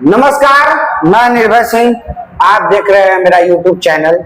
नमस्कार, मैं निर्भय सिंह। आप देख रहे हैं मेरा यूट्यूब चैनल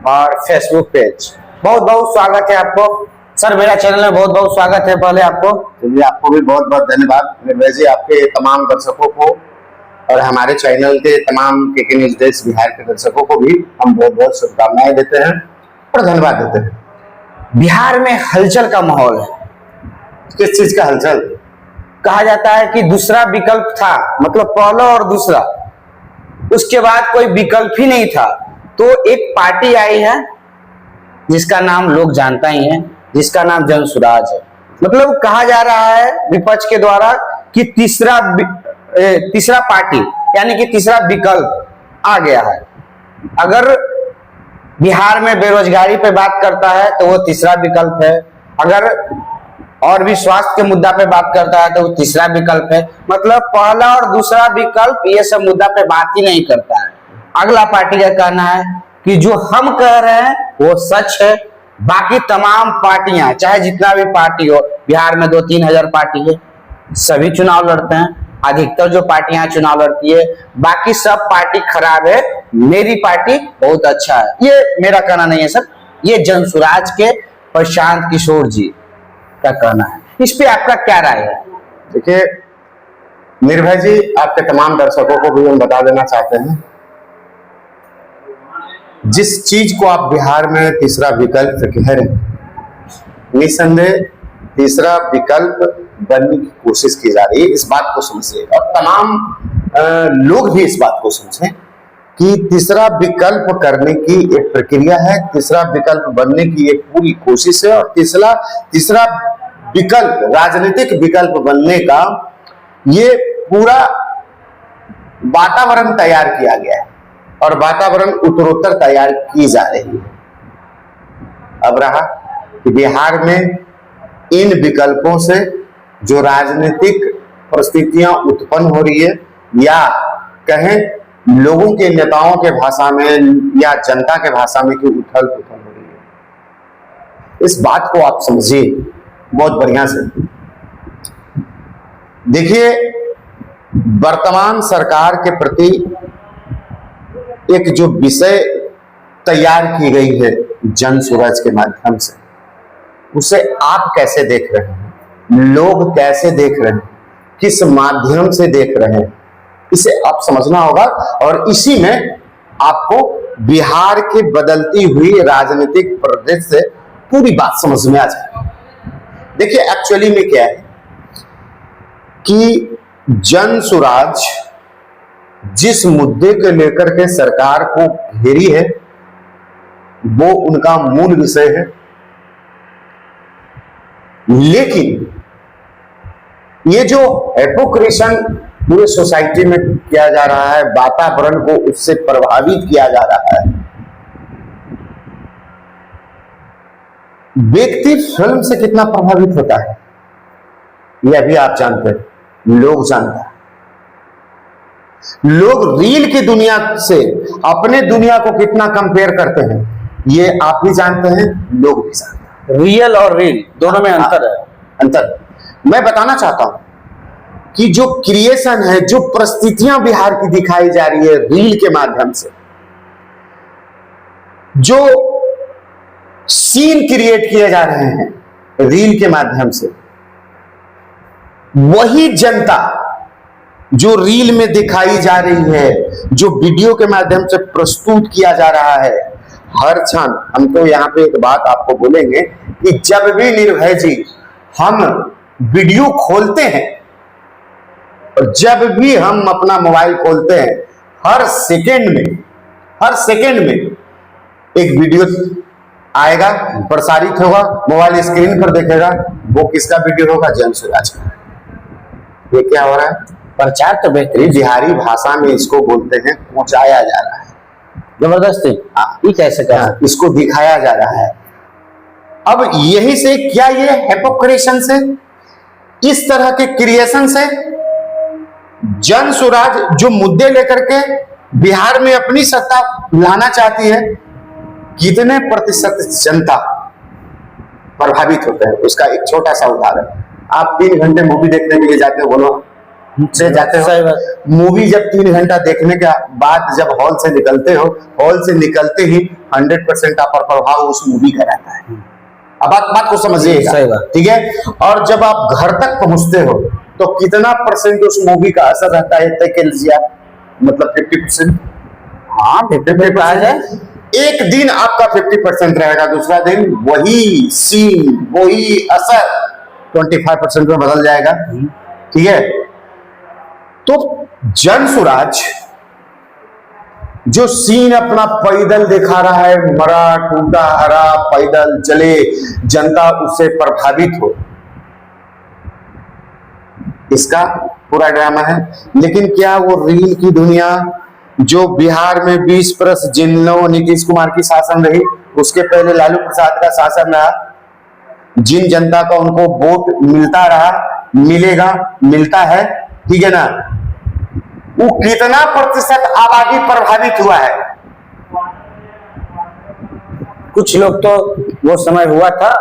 और फेसबुक पेज। बहुत बहुत स्वागत है आपको सर, मेरा चैनल में बहुत बहुत स्वागत है। पहले आपको चलिए, आपको भी बहुत बहुत धन्यवाद निर्भय जी, आपके तमाम दर्शकों को और हमारे चैनल के तमाम के न्यूज देश बिहार के दर्शकों को भी हम बहुत बहुत शुभकामनाएं देते हैं और धन्यवाद देते हैं। बिहार में हलचल का माहौल है। किस चीज का हलचल? कहा जाता है कि दूसरा विकल्प था, मतलब पहला और दूसरा, उसके बाद कोई विकल्प ही नहीं था। तो एक पार्टी आई है जिसका नाम लोग जानता ही है, जिसका नाम जनसुराज है। मतलब कहा जा रहा है विपक्ष के द्वारा कि तीसरा पार्टी यानी कि तीसरा विकल्प आ गया है। अगर बिहार में बेरोजगारी पे बात करता है तो वो तीसरा विकल्प है। अगर और भी स्वास्थ्य के मुद्दा पे बात करता है तो वो तीसरा विकल्प है। मतलब पहला और दूसरा विकल्प ये सब मुद्दा पे बात ही नहीं करता है। अगला पार्टी का कहना है कि जो हम कह रहे हैं वो सच है। बाकी तमाम पार्टियां, चाहे जितना भी पार्टी हो, बिहार में 2-3 हजार पार्टी है, सभी चुनाव लड़ते हैं। अधिकतर जो पार्टियां चुनाव लड़ती है, बाकी सब पार्टी खराब है, मेरी पार्टी बहुत अच्छा है। ये मेरा कहना नहीं है सर, ये जनसुराज के प्रशांत किशोर जी का कहना है। इस पे आपका क्या राय है? देखिए निर्भय जी, आपके तमाम दर्शकों को भी हम बता देना चाहते हैं, जिस चीज को आप बिहार में तीसरा विकल्प कह रहे हैं, निसंदेह तीसरा विकल्प बनने की कोशिश की जा रही है। इस बात को समझिए और तमाम लोग भी इस बात को समझें कि तीसरा विकल्प करने की एक प्रक्रिया है, तीसरा विकल्प बनने की एक पूरी कोशिश है और तीसरा विकल्प, राजनीतिक विकल्प बनने का ये पूरा वातावरण तैयार किया गया है और वातावरण उत्तरोत्तर तैयार की जा रही है। अब रहा कि बिहार में इन विकल्पों से जो राजनीतिक परिस्थितियां उत्पन्न हो रही है, या कहें लोगों के नेताओं के भाषा में या जनता के भाषा में कि उथल पुथल हो रही है, इस बात को आप समझिए बहुत बढ़िया से। देखिए, वर्तमान सरकार के प्रति एक जो विषय तैयार की गई है जनसुराज के माध्यम से, उसे आप कैसे देख रहे हैं, लोग कैसे देख रहे हैं, किस माध्यम से देख रहे हैं, इसे आप समझना होगा। और इसी में आपको बिहार के बदलती हुई राजनीतिक परिदृश्य से पूरी बात समझ में आ जाएगी। देखिए एक्चुअली में क्या है कि जनसुराज जिस मुद्दे को लेकर के सरकार को घेरी है वो उनका मूल विषय है, लेकिन ये जो हिपोक्रेशन पूरे सोसाइटी में किया जा रहा है, वातावरण को उससे प्रभावित किया जा रहा है। व्यक्ति फिल्म से कितना प्रभावित होता है यह भी आप जानते हैं, लोग जानते हैं। लोग रील की दुनिया से अपने दुनिया को कितना कंपेयर करते हैं ये आप भी जानते हैं, लोग भी जानते हैं। रियल और रील दोनों में अंतर है। अंतर मैं बताना चाहता हूं कि जो क्रिएशन है, जो परिस्थितियां बिहार की दिखाई जा रही है रील के माध्यम से, जो सीन क्रिएट किए जा रहे हैं रील के माध्यम से, वही जनता जो रील में दिखाई जा रही है, जो वीडियो के माध्यम से प्रस्तुत किया जा रहा है, हर क्षण हम तो यहां पे एक बात आपको बोलेंगे कि जब भी निर्भय जी हम वीडियो खोलते हैं और जब भी हम अपना मोबाइल खोलते हैं, हर सेकेंड में एक वीडियो आएगा, प्रसारित होगा, मोबाइल स्क्रीन पर देखेगा, वो किसका वीडियो होगा? जनसुराज का। ये क्या हो रहा है? प्रचार तो बेहतरीन बिहारी भाषा में इसको बोलते हैं, पहुंचाया जा रहा है, जबरदस्ती। ये कैसे कहा? इसको दिखाया जा रहा है। अब यही से क्या ये हिपोक्रेशन से, इस तरह के क्रिएशन से जनसुराज जो मुद्दे लेकर के बिहार में अपनी सत्ता लाना चाहती है, कितने प्रतिशत जनता प्रभावित होते हैं उसका एक छोटा सा उदाहरण। आप 3 घंटे मूवी देखने के लिए जाते हो, बोलो से जाते सही हो बात। मूवी, जब 3 घंटा देखने के बाद जब हॉल से निकलते हो, हॉल से निकलते ही 100% का प्रभाव उस मूवी का रहता है। अब बात को समझिएगा, सही बात। ठीक है। और जब आप घर तक पहुंचते हो तो कितना परसेंट उस मूवी का असर रहता है तय कर लीजिए आप, मतलब 50%। हाँ 50% है। एक दिन आपका 50% रहेगा, दूसरा दिन वही सीन वही असर 25% में बदल जाएगा, ठीक है। तो जन स्वराज जो सीन अपना पैदल दिखा रहा है, मरा टूटा हरा पैदल चले, जनता उससे प्रभावित हो, इसका पूरा ड्रामा है। लेकिन क्या वो रील की दुनिया जो बिहार में 20 वर्ष जिन लोगों नीतीश कुमार की शासन रही, उसके पहले लालू प्रसाद का शासन रहा, जिन जनता का उनको वोट मिलता रहा, मिलेगा, मिलता है, ठीक है ना, वो कितना प्रतिशत आबादी प्रभावित हुआ है? कुछ लोग तो वो समय हुआ था,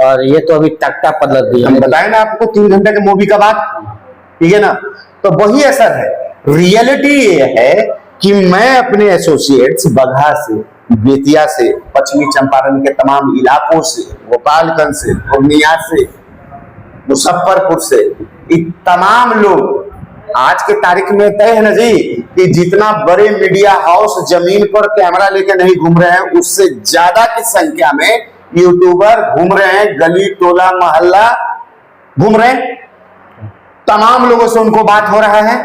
और ये तो अभी तख्ता पलट दिया। हम बताए ना आपको 3 घंटे के मूवी का बात, ठीक है ना। तो वही असर है। रियलिटी ये है कि मैं अपने एसोसिएट्स बगहा से, बेतिया से, पश्चिमी चंपारण के तमाम इलाकों से, गोपालगंज से, पूर्णिया से, मुजफ्फरपुर से, ये तमाम लोग आज के तारीख में तय है ना जी कि जितना बड़े मीडिया हाउस जमीन पर कैमरा लेके नहीं घूम रहे हैं, उससे ज्यादा की संख्या में यूट्यूबर घूम रहे हैं, गली टोला मोहल्ला घूम रहे हैं। तमाम लोगों से उनको बात हो रहा है,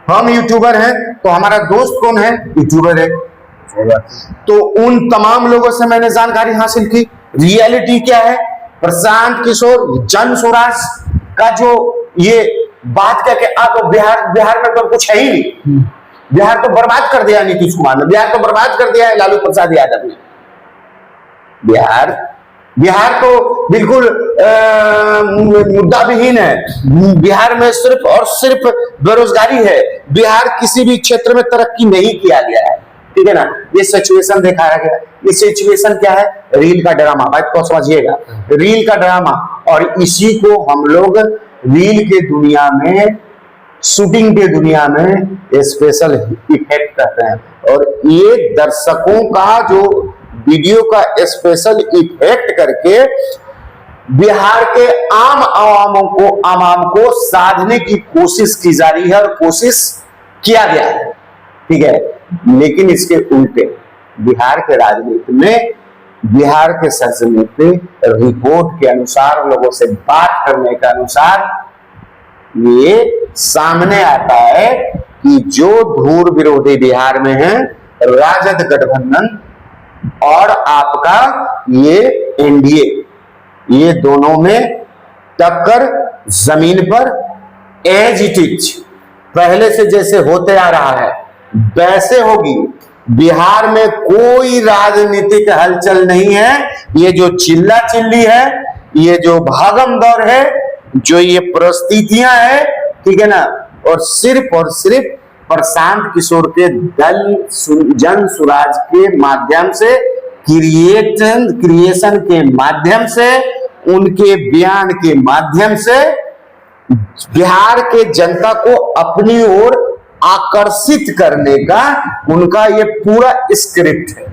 हम यूट्यूबर हैं तो हमारा दोस्त कौन है, यूट्यूबर है। तो उन तमाम लोगों से मैंने जानकारी हासिल की। रियलिटी क्या है? प्रशांत किशोर जन स्वराज का जो ये बात करके तो बिहार में तो कुछ है ही नहीं। बिहार तो बर्बाद कर दिया नीतीश कुमार ने, बिहार तो बर्बाद कर दिया है लालू प्रसाद यादव ने। बिहार तो बिल्कुल मुद्दा विहीन है। बिहार में सिर्फ और सिर्फ बेरोजगारी है। बिहार किसी भी क्षेत्र में तरक्की नहीं किया गया है, ठीक है ना। ये सिचुएशन दिखाया गया। ये सिचुएशन क्या है? रील का ड्रामा। बात को समझिएगा, रील का ड्रामा। और इसी को हम लोग रील के दुनिया में, शूटिंग के दुनिया में स्पेशल इफेक्ट कहते हैं। और ये दर्शकों का जो वीडियो का स्पेशल इफेक्ट करके बिहार के आम को साधने की कोशिश की जा रही है और कोशिश किया गया है, ठीक है। लेकिन इसके उल्टे बिहार के राजनीति में, बिहार के संसद पे रिपोर्ट के अनुसार, लोगों से बात करने के अनुसार ये सामने आता है कि जो धूर विरोधी बिहार में है, राजद गठबंधन और आपका ये एनडीए, ये दोनों में टक्कर जमीन पर एज इट इज पहले से जैसे होते आ रहा है वैसे होगी। बिहार में कोई राजनीतिक हलचल नहीं है। ये जो चिल्ला चिल्ली है, ये जो भागम दौड़ है, जो ये परिस्थितियां है, ठीक है ना, और सिर्फ प्रशांत किशोर के दल जन स्वराज के माध्यम से, क्रिएशन के माध्यम से, उनके बयान के माध्यम से बिहार के जनता को अपनी ओर आकर्षित करने का उनका ये पूरा स्क्रिप्ट है।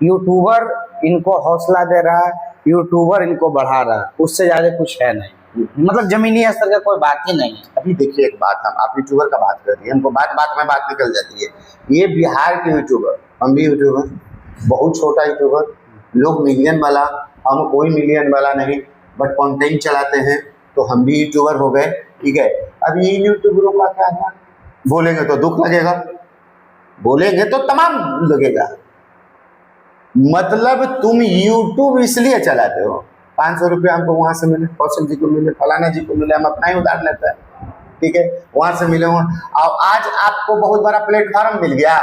यूट्यूबर इनको हौसला दे रहा है, यूट्यूबर इनको बढ़ा रहा है, उससे ज्यादा कुछ है नहीं। मतलब जमीनी स्तर का कोई बात ही नहीं है। अभी देखिए एक बात, हम आप यूट्यूबर का बात कर रही है, हमको बात में बात निकल जाती है। ये बिहार के यूट्यूबर, हम भी यूट्यूबर, बहुत छोटा यूट्यूबर, लोग मिलियन वाला, हम कोई मिलियन वाला नहीं, बट कंटेंट चलाते हैं तो हम भी यूट्यूबर हो गए, ठीक है। अब ये यूट्यूबरों का क्या है? बोलेंगे तो दुख लगेगा, बोलेंगे तो तमाम लगेगा। मतलब तुम यूट्यूब इसलिए चलाते हो, 500 रुपये हमको वहां से मिले, कौशल जी को मिले, फलाना जी को मिले, हम अपना ही उधार लेते हैं, ठीक है, वहां से मिले। और आज आपको बहुत बड़ा प्लेटफॉर्म मिल गया।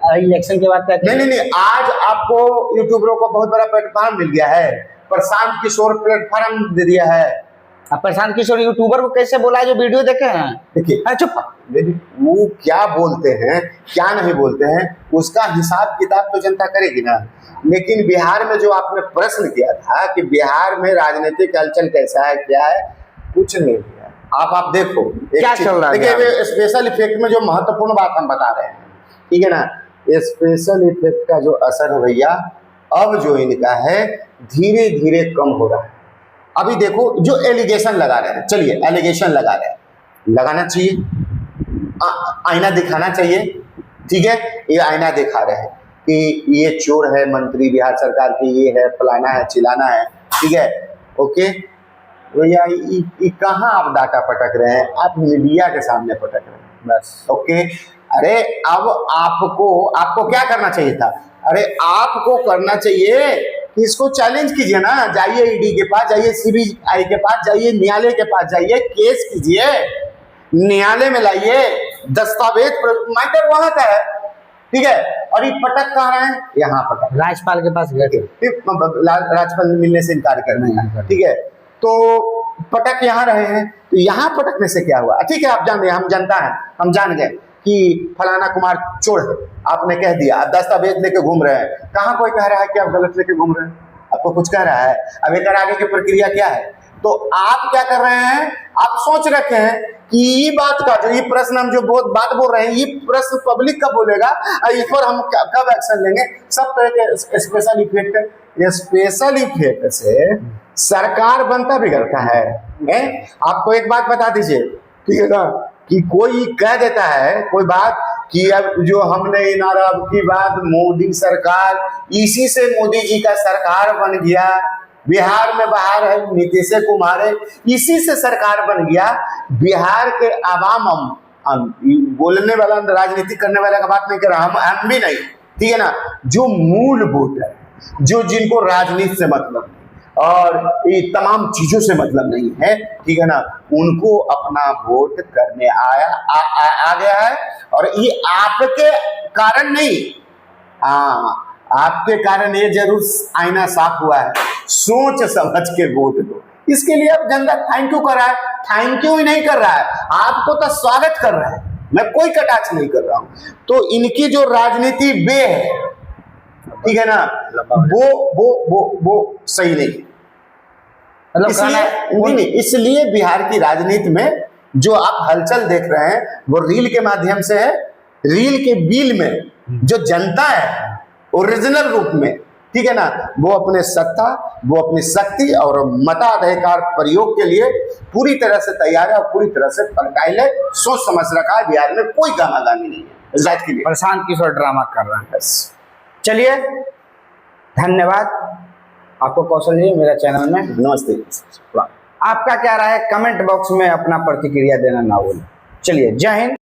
इलेक्शन के बाद क्या? नहीं, आज आपको यूट्यूबरों को बहुत बड़ा प्लेटफॉर्म मिल गया है। प्रशांत किशोर प्लेटफॉर्म दे दिया है। अब प्रशांत किशोर यूट्यूबर को कैसे बोला जो वीडियो देखे हैं? देखिए चुप, वो क्या बोलते हैं क्या नहीं बोलते हैं उसका हिसाब किताब तो जनता करेगी ना। लेकिन बिहार में जो आपने प्रश्न किया था कि बिहार में राजनीतिक हलचल कैसा है, क्या है, कुछ नहीं किया। आप देखो क्या चल रहा है देखिए, स्पेशल इफेक्ट में जो महत्वपूर्ण बात हम बता रहे हैं, ठीक है ना, स्पेशल इफेक्ट का जो असर है भैया, अब जो इनका है धीरे धीरे कम हो रहा है। अभी देखो जो एलिगेशन लगा रहे हैं, चलिए एलिगेशन लगा रहे हैं, लगाना चाहिए, आईना दिखाना चाहिए, ठीक है, ये आईना दिखा रहे हैं कि ये चोर है, मंत्री बिहार सरकार की, ये है, फलाना है, चिलाना है, ठीक है, ओके भैया, ये कहाँ आप डाटा पटक रहे हैं, आप मीडिया के सामने पटक रहे हैं बस, ओके। अरे अब आपको क्या करना चाहिए था, अरे आपको करना चाहिए कि इसको चैलेंज कीजिए ना, जाइए ईडी के पास, जाइए सीबीआई के पास, जाइए न्यायालय के पास, जाइए केस कीजिए, न्यायालय में लाइए, दस्तावेज मैटर वहां का है, ठीक है, और ये पटक कहाँ रहे हैं, यहाँ पटक राज्यपाल के पास गए थे, राज्यपाल मिलने से इनकार करना है, ठीक है, तो पटक यहाँ रहे हैं, तो यहाँ पटकने से क्या हुआ, ठीक है, आप जान रहे, हम जनता है, हम जान गए कि फलाना कुमार चोर है, आपने कह दिया, आप दस्तावेज लेके घूम रहे हैं, कहाँ कोई कह रहा है कि आप गलत लेके घूम रहे हैं, आपको कुछ कह रहा है, अब एक आगे की प्रक्रिया क्या है, तो आप क्या कर रहे हैं, आप सोच रखे हैं कि ये बात का जो ये प्रश्न हम जो बात बोल रहे हैं, ये प्रश्न पब्लिक कब बोलेगा, इस पर हम कब एक्शन लेंगे, सब तरह के स्पेशल इफेक्ट, ये स्पेशल इफेक्ट से सरकार बनता बिगड़ता है। आपको एक बात बता दीजिए, ठीक है ना, कि कोई कह देता है कोई बात कि अब जो हमने नारा अब की बात मोदी सरकार, इसी से मोदी जी का सरकार बन गया, बिहार में बाहर है नीतीश कुमार है, इसी से सरकार बन गया, बिहार के आवाम, हम बोलने वाला राजनीति करने वाला का बात नहीं कर रहा, हम भी नहीं, ठीक है ना, जो मूल वोटर, जो जिनको राजनीति से मतलब नहीं और ये तमाम चीजों से मतलब नहीं है, ठीक है ना, उनको अपना वोट करने आ गया है, और ये आपके कारण नहीं, हाँ आपके कारण ये जरूर आईना साफ हुआ है, सोच समझ के वोट दो, इसके लिए अब जनता थैंक यू कर रहा है, थैंक यू ही नहीं कर रहा है, आपको तो स्वागत कर रहा है, मैं कोई कटाक्ष नहीं कर रहा हूं, तो इनकी जो राजनीति बे है, ठीक है ना, वो सही नहीं, इसलिए बिहार की राजनीति में जो आप हलचल देख रहे हैं वो रील के माध्यम से है, रील के बिल में जो जनता है ओरिजिनल रूप में, ठीक है ना, वो अपने सत्ता, वो अपनी शक्ति और मताधिकार प्रयोग के लिए पूरी तरह से तैयार है और पूरी तरह से फर्टाइल है, सोच समझ रखा है, बिहार में कोई गाना-गानी नहीं है जात के लिए, प्रशांत किशोर ड्रामा कर रहा है बस। चलिए धन्यवाद आपको कौशल जी, मेरा चैनल में नमस्ते। आपका क्या राय है कमेंट बॉक्स में अपना प्रतिक्रिया देना ना भूलें। चलिए जय हिंद।